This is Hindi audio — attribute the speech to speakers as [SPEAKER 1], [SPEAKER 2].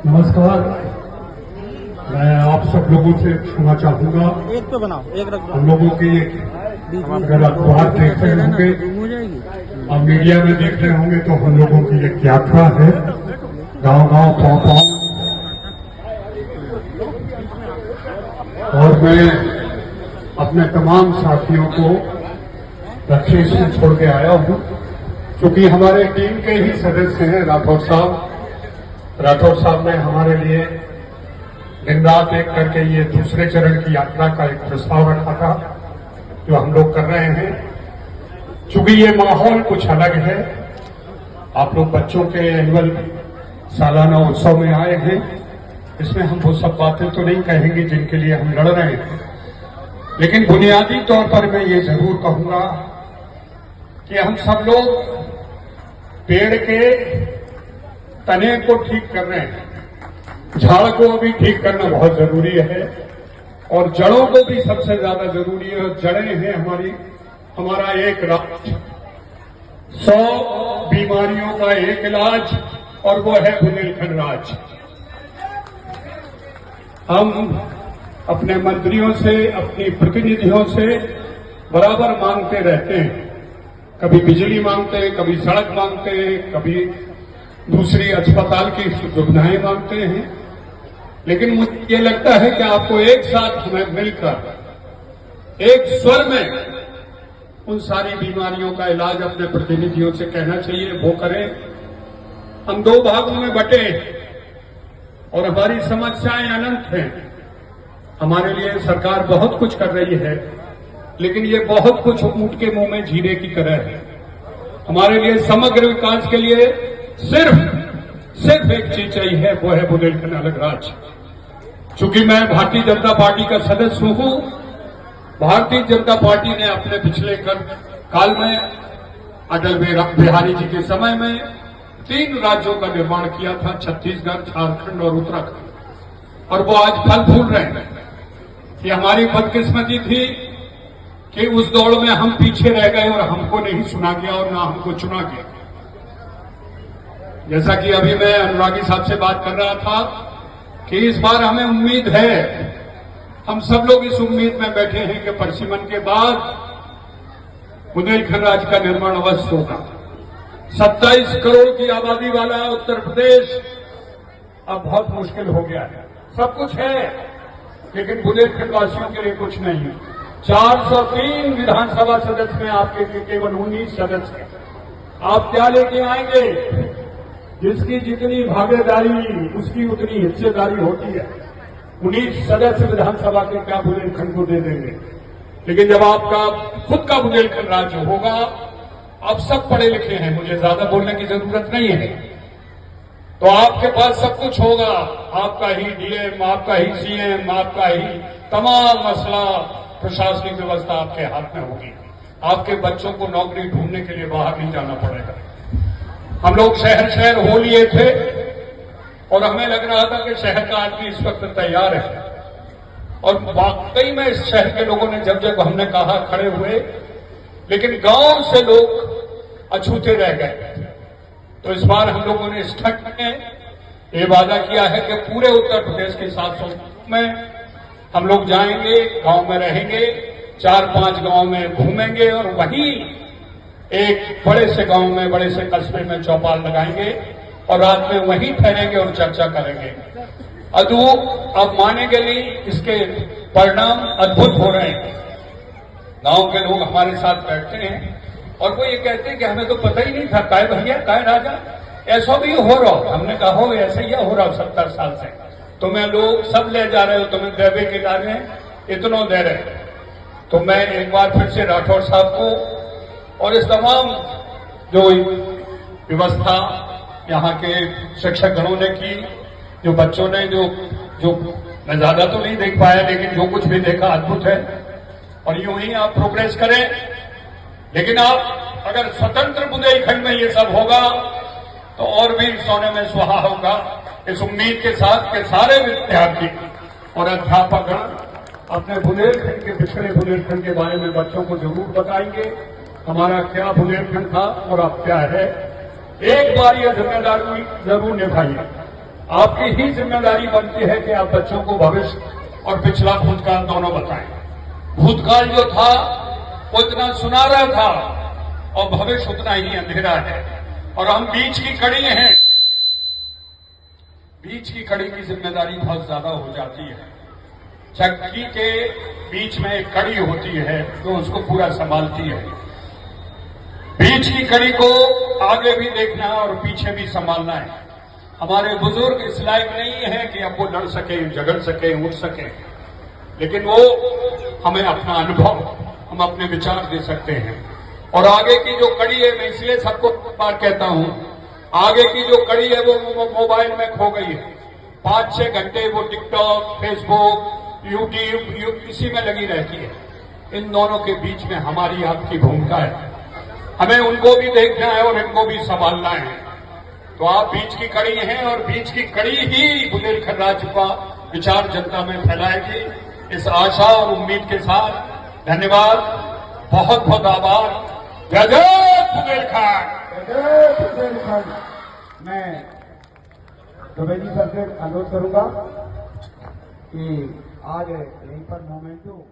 [SPEAKER 1] नमस्कार। मैं आप सब लोगों से क्षमा चाहूंगा।
[SPEAKER 2] एक पे बनाओ, एक रख
[SPEAKER 1] हम लोगों की अगर अखबार देख रहे होंगे, अब मीडिया में देख रहे होंगे, तो हम लोगों की एक यात्रा है गांव-गांव पांव-पांव। और मैं अपने तमाम साथियों को लक्ष्य से छोड़ के आया हूं, क्योंकि हमारे टीम के ही सदस्य हैं राठौर साहब ने हमारे लिए दिन रात एक करके ये दूसरे चरण की यात्रा का एक प्रस्ताव रखा था, जो हम लोग कर रहे हैं। चूंकि ये माहौल कुछ अलग है, आप लोग बच्चों के एनुअल सालाना उत्सव में आए हैं, इसमें हम वो सब बातें तो नहीं कहेंगे जिनके लिए हम लड़ रहे हैं, लेकिन बुनियादी तौर पर मैं ये जरूर कहूंगा कि हम सब लोग पेड़ के तने को ठीक कर रहे हैं, झाड़ को भी ठीक करना बहुत जरूरी है, और जड़ों को भी सबसे ज्यादा जरूरी है। और जड़ें हैं हमारा एक राज, 100 बीमारियों का एक इलाज, और वो है बुंदेलखंड राज। हम अपने मंत्रियों से, अपनी प्रतिनिधियों से बराबर मांगते रहते हैं, कभी बिजली मांगते हैं, कभी सड़क मांगते हैं, कभी दूसरी अस्पताल की सुविधाएं मांगते हैं, लेकिन मुझे ये लगता है कि आपको एक साथ हमें मिलकर एक स्वर में उन सारी बीमारियों का इलाज अपने प्रतिनिधियों से कहना चाहिए, वो करें। हम 2 भागों में बटे और हमारी समस्याएं अनंत हैं। हमारे लिए सरकार बहुत कुछ कर रही है, लेकिन ये बहुत कुछ ऊंट के मुंह में जीरे की तरह है। हमारे लिए समग्र विकास के लिए सिर्फ एक चीज चाहिए, वो है बुंदेलखंड अलग राज्य। चूंकि मैं भारतीय जनता पार्टी का सदस्य हूं, भारतीय जनता पार्टी ने अपने पिछले काल में अटल बिहारी जी के समय में 3 राज्यों का निर्माण किया था, छत्तीसगढ़, झारखंड और उत्तराखंड, और वो आज फल फूल रहे हैं। ये हमारी बदकिस्मती थी कि उस दौड़ में हम पीछे रह गए और हमको नहीं सुना गया और ना हमको चुना गया। जैसा कि अभी मैं अनुरागी साहब से बात कर रहा था कि इस बार हमें उम्मीद है, हम सब लोग इस उम्मीद में बैठे हैं कि परसिमन के बाद बुंदेलखंड राज्य का निर्माण अवश्य होगा। 27 करोड़ की आबादी वाला उत्तर प्रदेश अब बहुत मुश्किल हो गया है। सब कुछ है, लेकिन बुंदेलखंड वासियों के लिए कुछ नहीं है। 403 विधानसभा सदस्य में आपके केवल 19 सदस्य हैं। आप क्या लेके आएंगे? जिसकी जितनी भागीदारी उसकी उतनी हिस्सेदारी होती है। 19 सदस्य विधानसभा के क्या बुंदेलखंड को दे देंगे? लेकिन जब आपका खुद का बुंदेलखंड राज्य होगा, आप सब पढ़े लिखे हैं, मुझे ज्यादा बोलने की जरूरत नहीं है, तो आपके पास सब कुछ होगा। आपका ही डीएम, आपका ही सीएम, आपका ही तमाम मसला, प्रशासनिक व्यवस्था आपके हाथ में होगी। आपके बच्चों को नौकरी ढूंढने के लिए बाहर नहीं जाना पड़ेगा। हम लोग शहर हो लिए थे और हमें लग रहा था कि शहर का आदमी इस वक्त तैयार है, और वाकई में इस शहर के लोगों ने जब हमने कहा खड़े हुए, लेकिन गांव से लोग अछूते रह गए। तो इस बार हम लोगों ने इस ठग में ये वादा किया है कि पूरे उत्तर प्रदेश के 700 में हम लोग जाएंगे, गांव में रहेंगे, 4-5 गांव में घूमेंगे, और वहीं एक बड़े से गांव में, बड़े से कस्बे में चौपाल लगाएंगे और रात में वहीं ठहरेंगे और चर्चा करेंगे। अब मानेंगे नहीं, इसके परिणाम अद्भुत हो रहे हैं। गांव के लोग हमारे साथ बैठते हैं और वो ये कहते हैं कि हमें तो पता ही नहीं था, काय भैया, काय राजा, ऐसा भी हो रहा हो। हमने कहा हो ऐसे ही हो रहा हो 70 साल से, तुम्हें लोग सब ले जा रहे हो, तुम्हें देवे के जा रहे हैं, इतना दे रहे। तो मैं एक बार फिर से राठौर साहब को और इस तमाम जो व्यवस्था यहाँ के शिक्षक गणों ने की, जो बच्चों ने जो मैं ज्यादा तो नहीं देख पाया, लेकिन जो कुछ भी देखा अद्भुत है। और यूं ही आप प्रोग्रेस करें, लेकिन आप अगर स्वतंत्र बुंदेलखंड में ये सब होगा तो और भी सोने में सुहा होगा। इस उम्मीद के साथ कि सारे विद्यार्थी और अध्यापक अपने बुंदेलखंड के, पिछड़े बुंदेलखंड के बारे में बच्चों को जरूर बताएंगे, हमारा क्या बुंदेलखंड था और अब क्या है। एक बार यह जिम्मेदारी जरूर निभाइए। आपकी ही जिम्मेदारी बनती है कि आप बच्चों को भविष्य और पिछला भूतकाल दोनों बताएं। भूतकाल जो था वो इतना सुनहरा था और भविष्य उतना ही अंधेरा है, और हम बीच की कड़ी हैं। बीच की कड़ी की जिम्मेदारी बहुत ज्यादा हो जाती है। चक्की के बीच में एक कड़ी होती है जो उसको पूरा संभालती है। बीच की कड़ी को आगे भी देखना है और पीछे भी संभालना है। हमारे बुजुर्ग इस लायक नहीं है कि अब वो लड़ सके, झगड़ सके, उठ सके, लेकिन वो हमें अपना अनुभव, हम अपने विचार दे सकते हैं। और आगे की जो कड़ी है, मैं इसलिए सबको बार कहता हूं, आगे की जो कड़ी है वो मोबाइल में खो गई है। 5-6 घंटे वो टिकटॉक, फेसबुक, यूट्यूब इसी में लगी रहती है। इन दोनों के बीच में हमारी आपकी भूमिका है। हमें उनको भी देखना है और इनको भी संभालना है। तो आप बीच की कड़ी हैं और बीच की कड़ी ही बुंदेलखंड राज्य का विचार जनता में फैलाएगी, इस आशा और उम्मीद के साथ। धन्यवाद, बहुत बहुत आभार। जय जय बुंदेलखंड।
[SPEAKER 2] जय बुंदेलखंड। मैं दुबे जी सर से अनुरोध करूंगा कि आज यहीं पर मोमेंटो